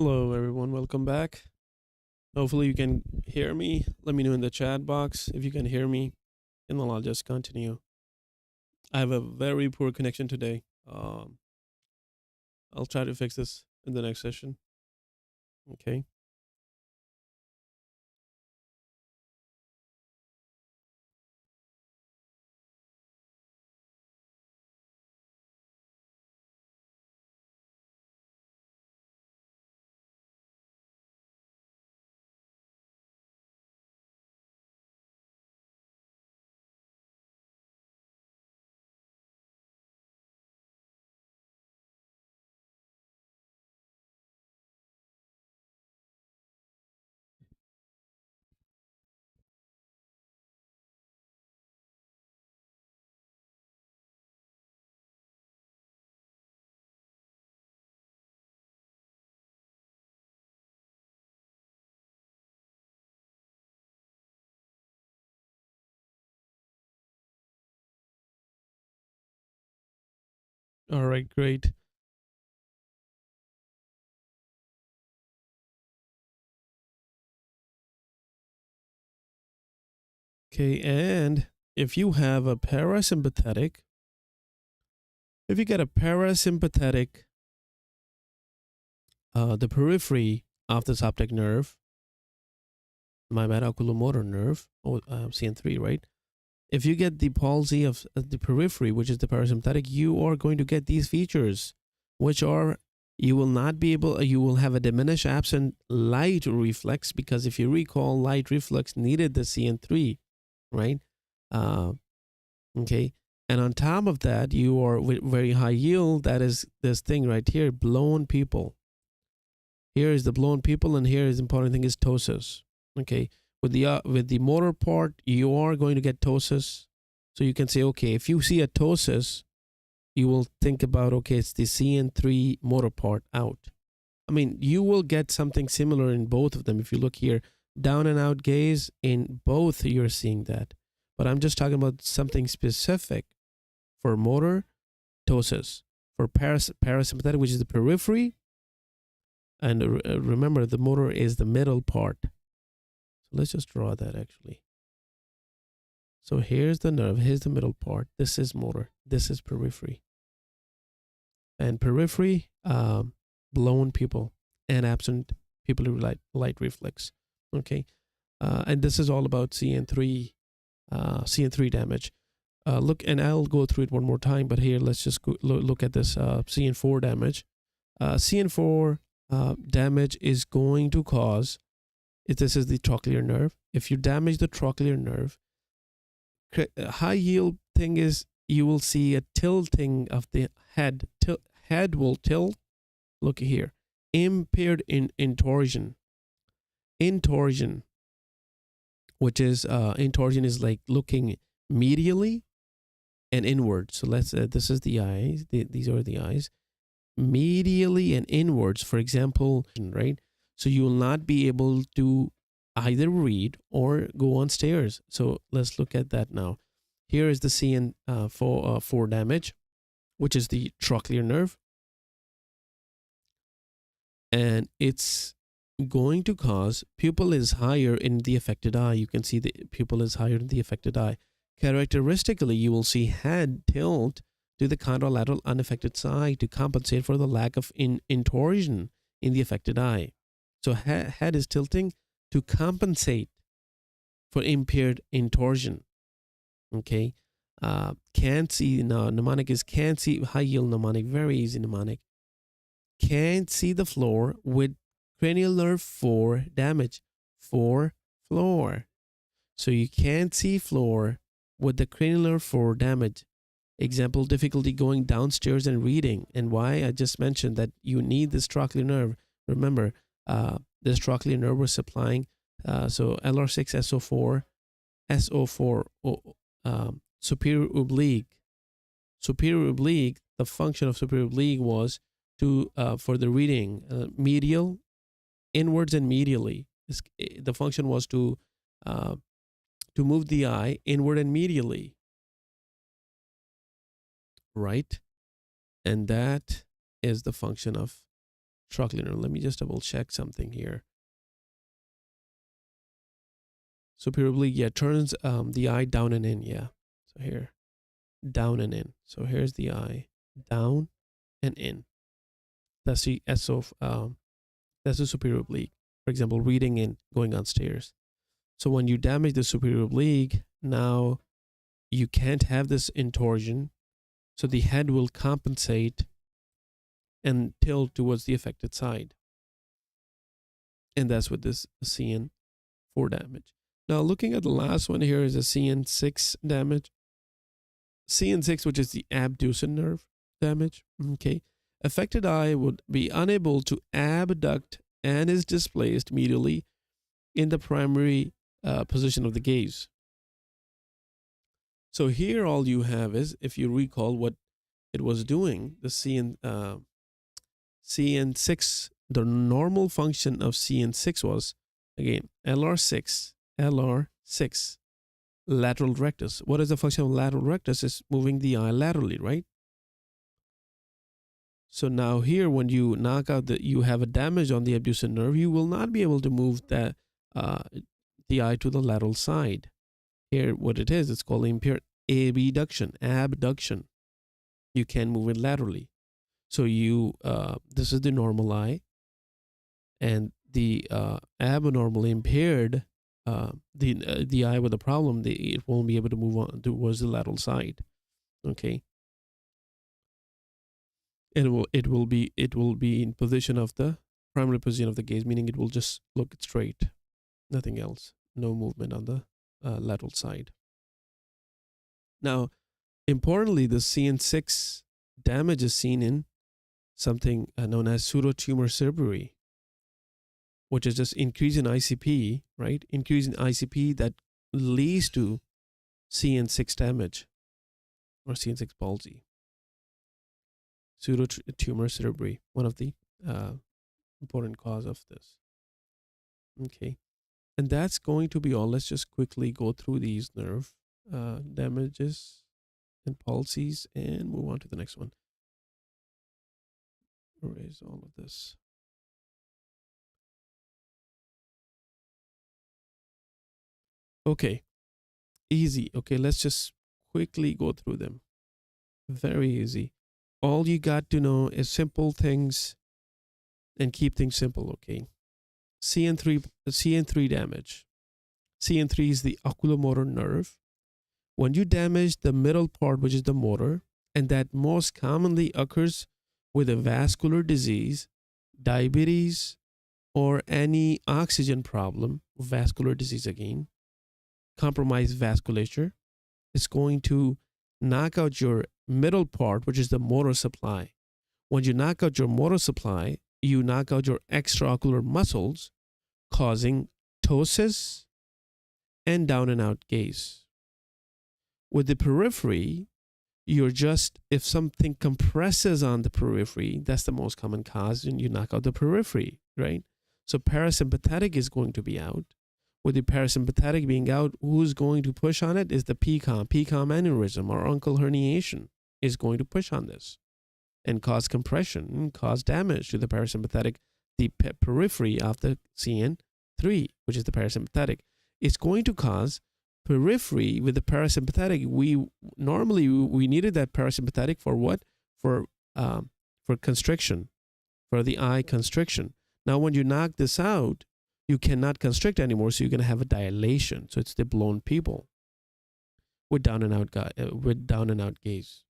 Hello, everyone. Welcome back. Hopefully, you can hear me. Let me know in the chat box if you can hear me, and then I'll just continue. I have a very poor connection today. I'll try to fix this in the next session. Okay. All right. Great. Okay. And if you have a parasympathetic, if you get a parasympathetic, the periphery of the optic nerve, my oculomotor nerve, CN3, right? If you get the palsy of the periphery, which is the parasympathetic, you are going to get these features, which are you will not be able, you will have a diminished absent light reflex, because if you recall, light reflex needed the CN3, right? Uh, okay. And on top of that, you are with very high yield. That is this thing right here, blown pupil. Here is the blown pupil, and here is the important thing is ptosis. Okay. With the motor part, you are going to get ptosis. So you can say, okay, if you see a ptosis, you will think about, okay, it's the CN3 motor part out. I mean, you will get something similar in both of them. If you look here, down and out gaze, in both you're seeing that. But I'm just talking about something specific for motor, ptosis. For parasympathetic, which is the periphery. And remember, the motor is the middle part. Let's just draw that actually. So here's the nerve, here's the middle part. This is motor, this is periphery. And periphery, blown pupil and absent pupillary light reflex. Okay. And this is all about CN3 damage. Look, and I'll go through it one more time, but here let's just look at this CN4 damage. CN4 damage is going to cause, if this is the trochlear nerve, if you damage the trochlear nerve, high yield thing is you will see a tilting of the head. Head will tilt. Look here. Impaired in intorsion. Intorsion, which is intorsion is like looking medially and inward. So let's this is the eyes. These are the eyes. Medially and inwards, for example, right? So you will not be able to either read or go on stairs. So let's look at that now. Here is the CN4 damage, which is the trochlear nerve. And it's going to cause pupil is higher in the affected eye. You can see the pupil is higher in the affected eye. Characteristically, you will see head tilt to the contralateral unaffected side to compensate for the lack of intorsion in the affected eye. So head is tilting to compensate for impaired intorsion. Okay. Can't see, now mnemonic is can't see, high yield mnemonic, very easy mnemonic. Can't see the floor with cranial nerve 4 damage. 4 floor. So you can't see floor with the cranial nerve 4 damage. Example, difficulty going downstairs and reading. And why? I just mentioned that you need this trochlear nerve. Remember, this trochlear nerve was supplying, so LR6, SO4, SO4, superior oblique. Superior oblique, the function of superior oblique was to, for the reading, medial, inwards and medially. The function was to move the eye inward and medially. Right? And that is the function of trochlear nerve. Let me just double check something here. Superior oblique, yeah, turns the eye down and in, yeah. So here, down and in. So here's the eye, down and in. That's the that's the superior oblique. For example, reading in, going on stairs. So when you damage the superior oblique, now you can't have this intorsion. So the head will compensate and tilt towards the affected side. And that's what this CN4 damage. Now looking at the last one here is a CN6 damage. CN6, which is the abducent nerve damage. Okay. Affected eye would be unable to abduct and is displaced medially in the primary position of the gaze. So here all you have is, if you recall what it was doing, the CN6, the normal function of CN6 was, again, LR6, lateral rectus. What is the function of lateral rectus? Is moving the eye laterally, right? So now here, when you knock out you have a damage on the abducent nerve, you will not be able to move the eye to the lateral side. Here, what it is, it's called impaired abduction. You can move it laterally. So this is the normal eye, and the abnormally impaired, the eye with the problem, it won't be able to move on towards the lateral side. Okay. And it will be in position of the primary position of the gaze, meaning it will just look straight, nothing else, no movement on the lateral side. Now, importantly, the CN6 damage is seen in something known as pseudotumor cerebri, which is just increase in ICP, right? Increase in ICP that leads to CN6 damage or CN6 palsy. Pseudotumor cerebri, one of the important cause of this. Okay, and that's going to be all. Let's just quickly go through these nerve damages and palsies and move on to the next one. Erase all of this. Okay, easy. Okay, let's just quickly go through them. Very easy. All you got to know is simple things and keep things simple, okay? CN3 damage. CN3 is the oculomotor nerve. When you damage the middle part, which is the motor, and that most commonly occurs with a vascular disease, diabetes, or any oxygen problem, vascular disease again, compromised vasculature, it's going to knock out your middle part, which is the motor supply. When you knock out your motor supply, you knock out your extraocular muscles, causing ptosis and down and out gaze. With the periphery, you're just, if something compresses on the periphery, that's the most common cause, and you knock out the periphery, right? So parasympathetic is going to be out. With the parasympathetic being out, who's going to push on it is the PCOM aneurysm or uncal herniation is going to push on this and cause compression and cause damage to the parasympathetic, the periphery of the CN3, which is the parasympathetic. It's going to cause periphery with the parasympathetic. We needed that parasympathetic for what? For constriction, for the eye constriction. Now, when you knock this out, you cannot constrict anymore, so you're going to have a dilation. So it's the blown pupil with down and out gaze.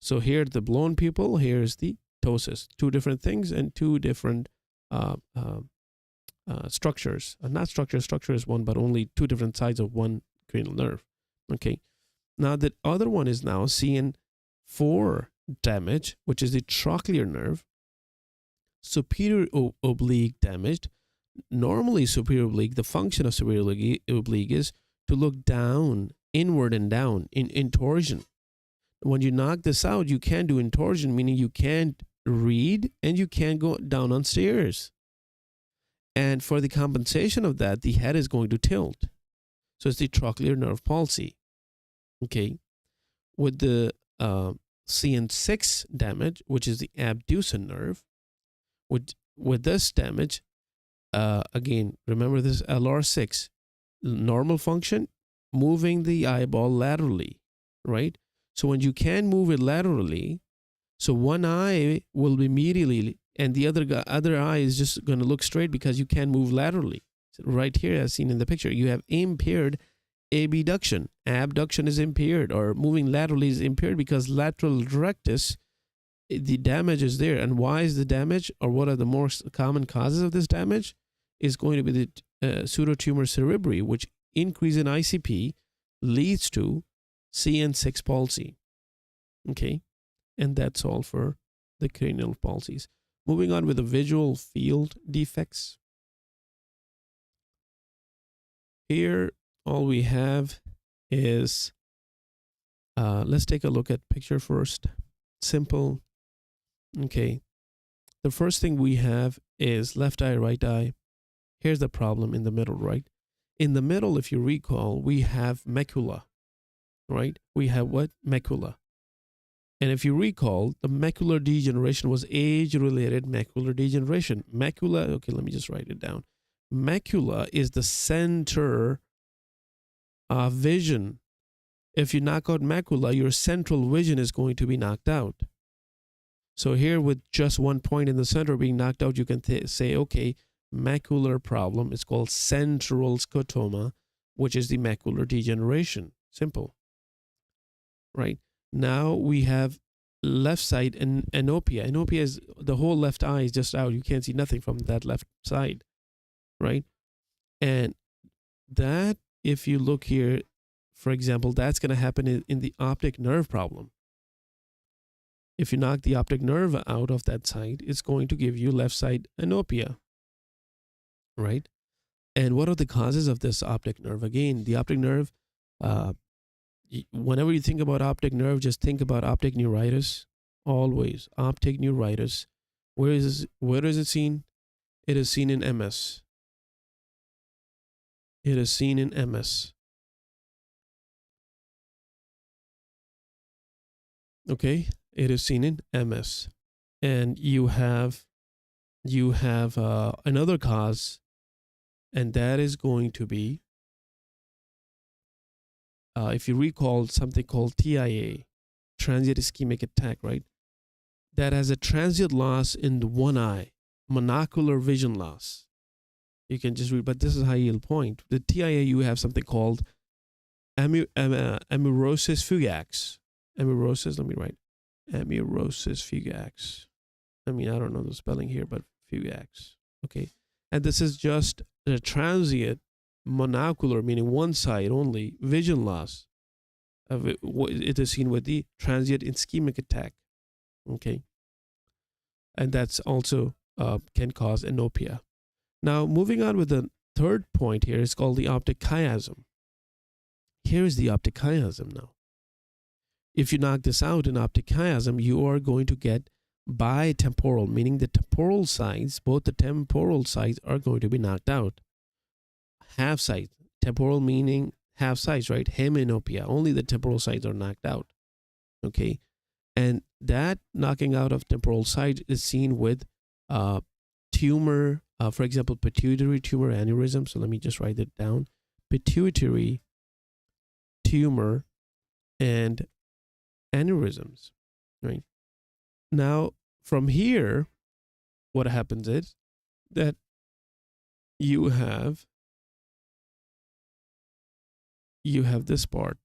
So here the blown pupil, here's the ptosis. Two different things and two different structures. Not structure. Structure is one, but only two different sides of one cranial nerve. Okay. Now the other one is now CN4 damage, which is the trochlear nerve. Superior oblique damaged. Normally superior oblique, the function of superior oblique is to look down, inward and down in intorsion. When you knock this out, you can't do intorsion, meaning you can't read and you can't go down on stairs. And for the compensation of that, the head is going to tilt. So it's the trochlear nerve palsy. Okay. With the CN6 damage, which is the abducent nerve, With this damage, again, remember this LR6, normal function, moving the eyeball laterally, right? So when you can move it laterally, so one eye will be immediately, and the other eye is just going to look straight because you can't move laterally. So right here, as seen in the picture, you have impaired abduction. Abduction is impaired, or moving laterally is impaired because lateral rectus, the damage is there. And why is the damage, or what are the most common causes of this damage? Is going to be the pseudotumor cerebri, which increase in ICP leads to CN6 palsy. Okay, and that's all for the cranial palsies. Moving on with the visual field defects. Here, all we have is, let's take a look at picture first. Simple. Okay, the first thing we have is left eye, right eye. Here's the problem in the middle, right? In the middle, if you recall, we have macula, right? We have what? Macula. And if you recall, the macular degeneration was age-related macular degeneration. Macula, okay, let me just write it down. Macula is the center of vision. If you knock out macula, your central vision is going to be knocked out. So here, with just one point in the center being knocked out, you can say, okay, macular problem is called central scotoma, which is the macular degeneration. Simple. Right? Now we have left side and anopia. Anopia is the whole left eye is just out. You can't see nothing from that left side. Right? And that, if you look here, for example, that's going to happen in the optic nerve problem. If you knock the optic nerve out of that side, it's going to give you left side anopia. Right? And what are the causes of this optic nerve? Again, the optic nerve, whenever you think about optic nerve, just think about optic neuritis. Always optic neuritis. Where is it seen? It is seen in MS. It is seen in MS. Okay, it is seen in MS, and you have another cause, and that is going to be, if you recall, something called TIA, transient ischemic attack, right? That has a transient loss in the one eye, monocular vision loss. You can just read, but this is how you'll point. The TIA, you have something called amaurosis fugax. Amaurosis, let me write. Amaurosis fugax. I mean, I don't know the spelling here, but fugax. Okay. And this is just a transient monocular, meaning one side only, vision loss. It is seen with the transient ischemic attack. Okay. And that's also can cause anopia. Now, moving on with the third point here, it's called the optic chiasm. Here is the optic chiasm now. If you knock this out in optic chiasm, you are going to get bitemporal, meaning the temporal sides, both the temporal sides are going to be knocked out. Half side, temporal meaning half sides, right? Heminopia, only the temporal sides are knocked out. Okay. And that knocking out of temporal side is seen with tumor, for example, pituitary tumor aneurysm. So let me just write it down. Pituitary tumor and aneurysms, right? Now, from here, what happens is that you have this part.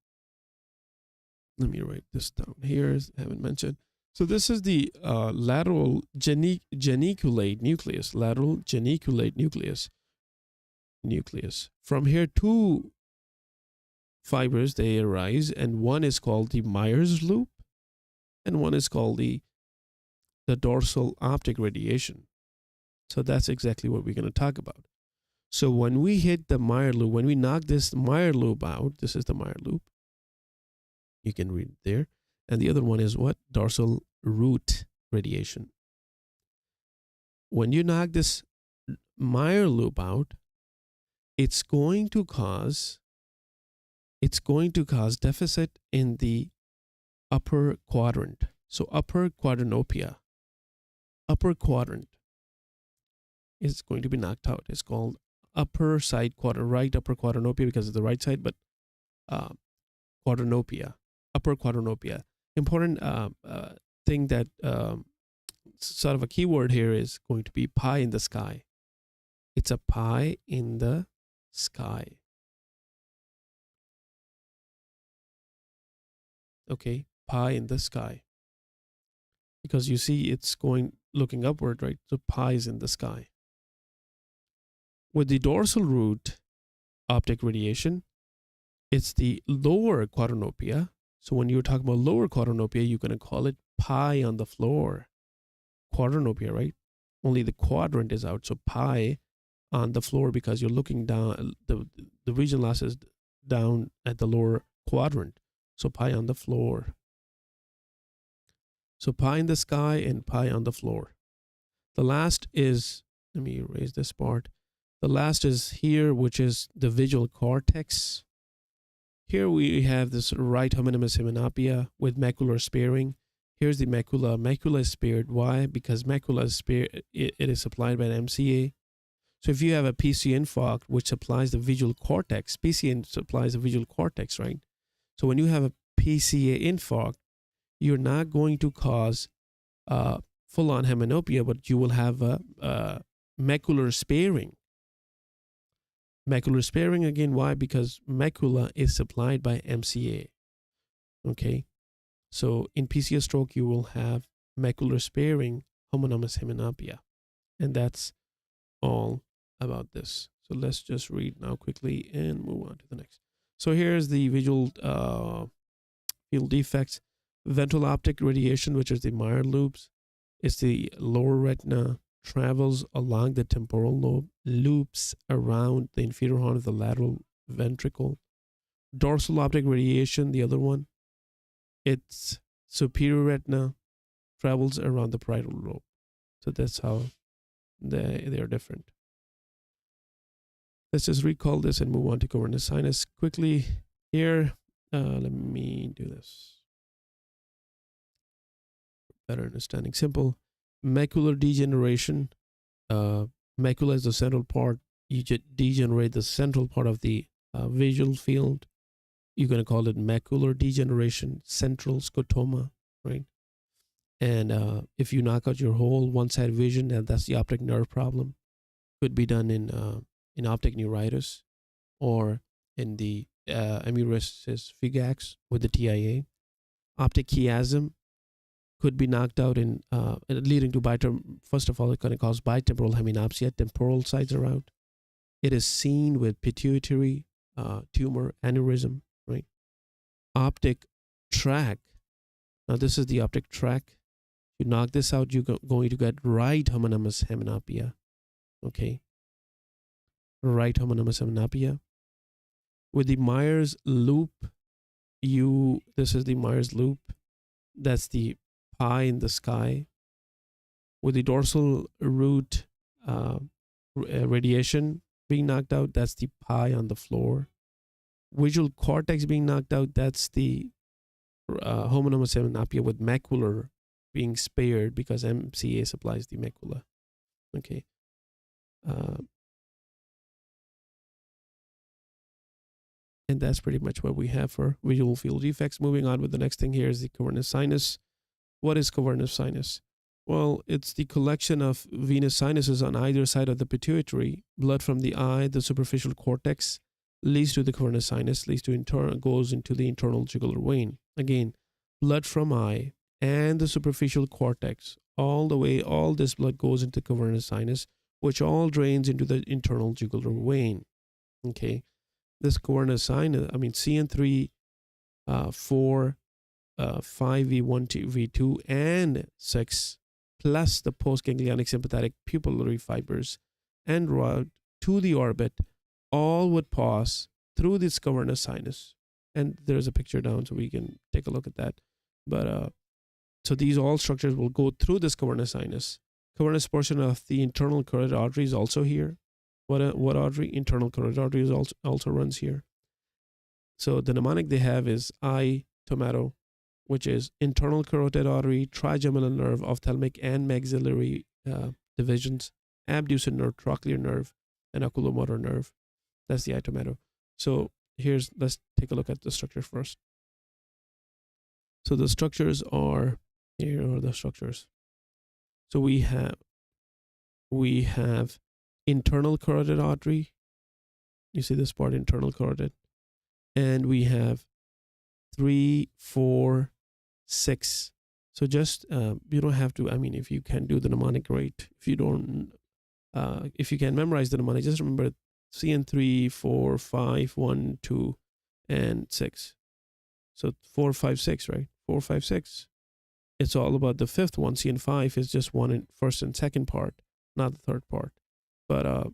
Let me write this down here. I haven't mentioned. So this is the lateral geniculate nucleus. Lateral geniculate nucleus. From here, two fibers, they arise, and one is called the Meyer's loop, and one is called the dorsal optic radiation. So that's exactly what we're going to talk about. So when we hit the Meyer loop, when we knock this Meyer loop out, this is the Meyer loop. You can read it there. And the other one is what? Dorsal root radiation. When you knock this Meyer loop out, it's going to cause deficit in the upper quadrant. So upper quadrantopia. Upper quadrant. is going to be knocked out. It's called right upper quadranopia because it's the right side, but uh, quadranopia, upper quadranopia. Important thing that sort of a keyword here is going to be pie in the sky. It's a pie in the sky. Okay, pie in the sky. Because you see it's looking upward, right? So pie is in the sky. With the dorsal root optic radiation, it's the lower quadranopia. So when you're talking about lower quadranopia, you're going to call it pie on the floor. Quadranopia, right? Only the quadrant is out. So pie on the floor because you're looking down, the region loss is down at the lower quadrant. So pie on the floor. So pie in the sky and pie on the floor. The last is, let me erase this part. The last is here, which is the visual cortex. Here we have this right homonymous hymenopia with macular sparing. Here's the macula. Macula is spared. Why? Because macula is spared. It is supplied by an MCA. So if you have a PCA infarct, which supplies the visual cortex, PCA supplies the visual cortex, right? So when you have a PCA infarct, you're not going to cause full-on hymenopia, but you will have a macular sparing. Macular sparing again, why? Because macula is supplied by MCA. Okay, so in PCA stroke, you will have macular sparing homonymous hymenopia, and that's all about this. So let's just read now quickly and move on to the next. So here's the visual field defects. Ventral optic radiation, which is the Meyer loops, is the lower retina, travels along the temporal lobe, loops around the inferior horn of the lateral ventricle. Dorsal optic radiation, the other one, it's superior retina, travels around the parietal lobe. So that's how they are different. Let's just recall this and move on to cavernous sinus quickly here. Let me do this. Better understanding. Simple. Macular degeneration. Macula is the central part. You degenerate the central part of the visual field. You're going to call it macular degeneration, central scotoma, right? And if you knock out your whole one-side vision, that's the optic nerve problem. Could be done in optic neuritis or in the amaurosis fugax with the TIA. Optic chiasm could be knocked out in leading to first of all, it's going to cause bitemporal heminopsia. Temporal sides are out. It is seen with pituitary tumor aneurysm, right? Optic tract. Now this is the optic tract. You knock this out, you're going to get right homonymous hymenopia. Okay. Right homonymous hymenopia. With the Myers loop, this is the Myers loop. That's the pie in the sky. With the dorsal root radiation being knocked out, that's the pie on the floor. Visual cortex being knocked out, that's the homonymous hymenopia with macular being spared because MCA supplies the macula. Okay. And that's pretty much what we have for visual field defects. Moving on with the next thing here is the cavernous sinus. What is cavernous sinus? Well, it's the collection of venous sinuses on either side of the pituitary. Blood from the eye, the superficial cortex, leads to the cavernous sinus, goes into the internal jugular vein. Again, blood from eye and the superficial cortex, all this blood goes into cavernous sinus, which all drains into the internal jugular vein. Okay, this cavernous sinus, CN3, 4, 5V1, V2, and 6, plus the postganglionic sympathetic pupillary fibers en route to the orbit, all would pass through this cavernous sinus. And there's a picture down so we can take a look at that. But so these all structures will go through this cavernous sinus. Cavernous portion of the internal carotid artery is also here. What artery? Internal carotid artery is also runs here. So the mnemonic they have is I, tomato, which is internal carotid artery, trigeminal nerve, ophthalmic and maxillary divisions, abducent nerve, trochlear nerve, and oculomotor nerve. That's the eye-to-meadow. So let's take a look at the structure first. So the structures are, here are the structures. So we have internal carotid artery. You see this part, internal carotid. And we have 3, 4, 6. So just, you don't have to, I mean, if you can do the mnemonic, great. If you don't, if you can memorize the mnemonic, just remember CN3, 4, 5, 1, 2, and 6. So 4, 5, 6, right? 4, 5, 6. It's all about the fifth one. CN5 is just one in first and second part, not the third part. But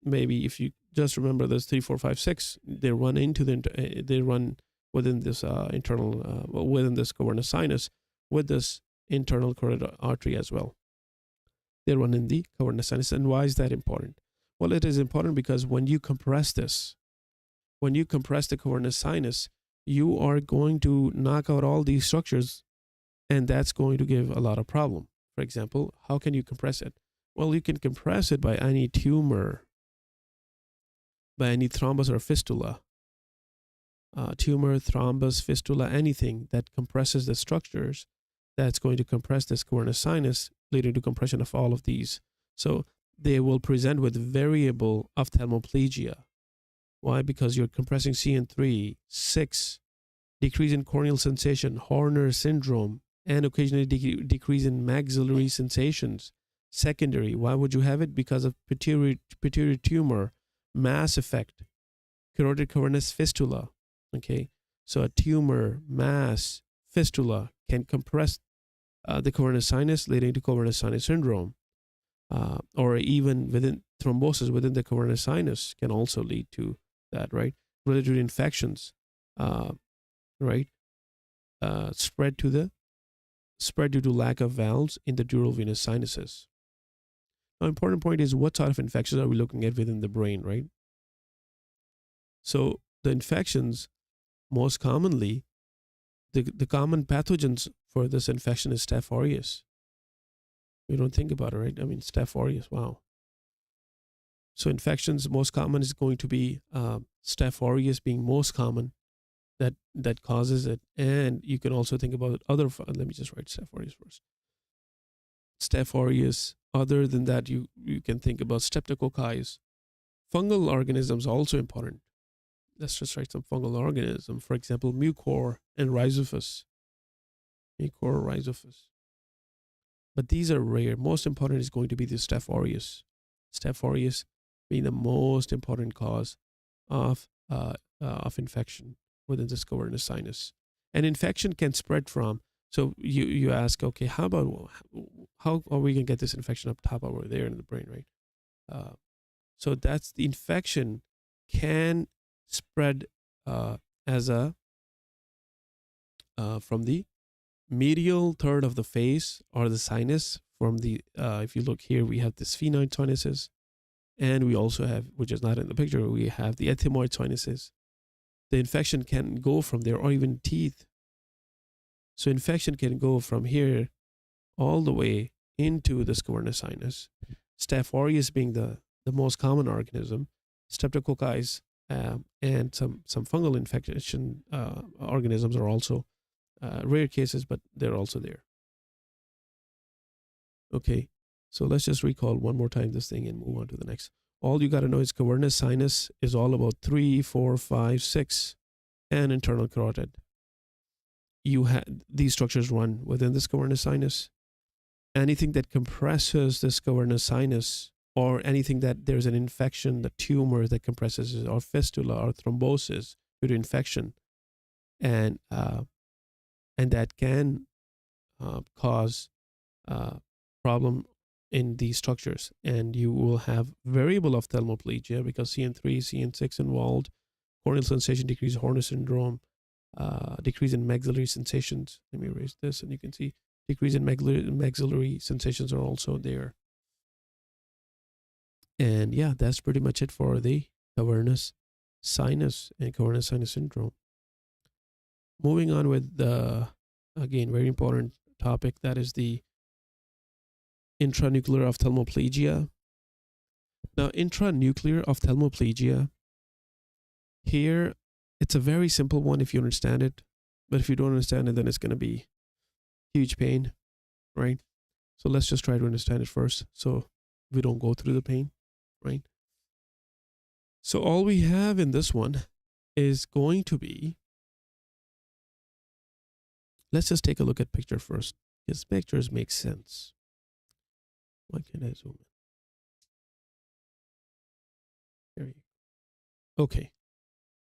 maybe if you just remember this 3, 4, 5, 6, they run into they run within this within this cavernous sinus with this internal carotid artery as well. They run in the cavernous sinus. And why is that important? Well, it is important because when you compress this, when you compress the cavernous sinus, you are going to knock out all these structures, and that's going to give a lot of problem. For example, how can you compress it? Well, you can compress it by any tumor, by any thrombus or fistula. Tumor, thrombus, fistula, anything that compresses the structures, that's going to compress this cavernous sinus, leading to compression of all of these. So they will present with variable ophthalmoplegia. Why? Because you're compressing CN3, 6, decrease in corneal sensation, Horner syndrome, and occasionally decrease in maxillary sensations. Secondary. Why would you have it? Because of pituitary tumor, mass effect, carotid cavernous fistula. Okay, so a tumor, mass, fistula can compress the cavernous sinus, leading to cavernous sinus syndrome, or even within thrombosis within the cavernous sinus can also lead to that, right? Related to infections, right? Spread due to lack of valves in the dural venous sinuses. Now, important point is what sort of infections are we looking at within the brain, right? So the infections, most commonly, the common pathogens for this infection is Staph aureus. We don't think about it, right? I mean, Staph aureus, wow. So infections, most common is going to be Staph aureus being most common that causes it. And you can also think about other, let me just write Staph aureus first. Staph aureus, other than that, you can think about streptococci. Fungal organisms are also important. Let's just write some fungal organism. For example, mucor and rhizophus. Mucor, rhizophus. But these are rare. Most important is going to be the Staph aureus. Staph aureus being the most important cause of infection within this cavernous sinus. And infection can spread from, so you ask, okay, how are we going to get this infection up top over there in the brain, right? So that's the infection can spread as a from the medial third of the face or the sinus. From the if you look here, we have the sphenoid sinuses, and we also have, which is not in the picture, we have the ethmoid sinuses. The infection can go from there, or even teeth. So infection can go from here all the way into the cavernous sinus. Staph aureus being the most common organism, streptococci and some fungal infection organisms are also rare cases, but they're also there. Okay, so let's just recall one more time this thing and move on to the next. All you got to know is cavernous sinus is all about 3, 4, 5, 6, and internal carotid. These structures run within this cavernous sinus. Anything that compresses this cavernous sinus, or anything that there's an infection, the tumor that compresses it, or fistula or thrombosis due to infection, and that can cause problem in these structures, and you will have variable ophthalmoplegia because CN3, CN6 involved, corneal sensation decrease, Horner syndrome, decrease in maxillary sensations. Let me erase this, and you can see decrease in maxillary sensations are also there. And yeah, that's pretty much it for the cavernous sinus and cavernous sinus syndrome. Moving on with the, again, very important topic, that is the intranuclear ophthalmoplegia. Now, intranuclear ophthalmoplegia, here, it's a very simple one if you understand it. But if you don't understand it, then it's going to be huge pain, right? So let's just try to understand it first so we don't go through the pain, right? So all we have in this one is going to be, let's just take a look at picture first, because pictures make sense. Why can't I zoom in? There you go. Okay.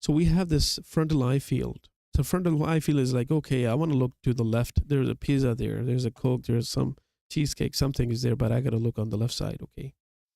So we have this frontal eye field. So frontal eye field is like, okay, I want to look to the left. There's a pizza there. There's a Coke. There's some cheesecake. Something is there, but I got to look on the left side. Okay.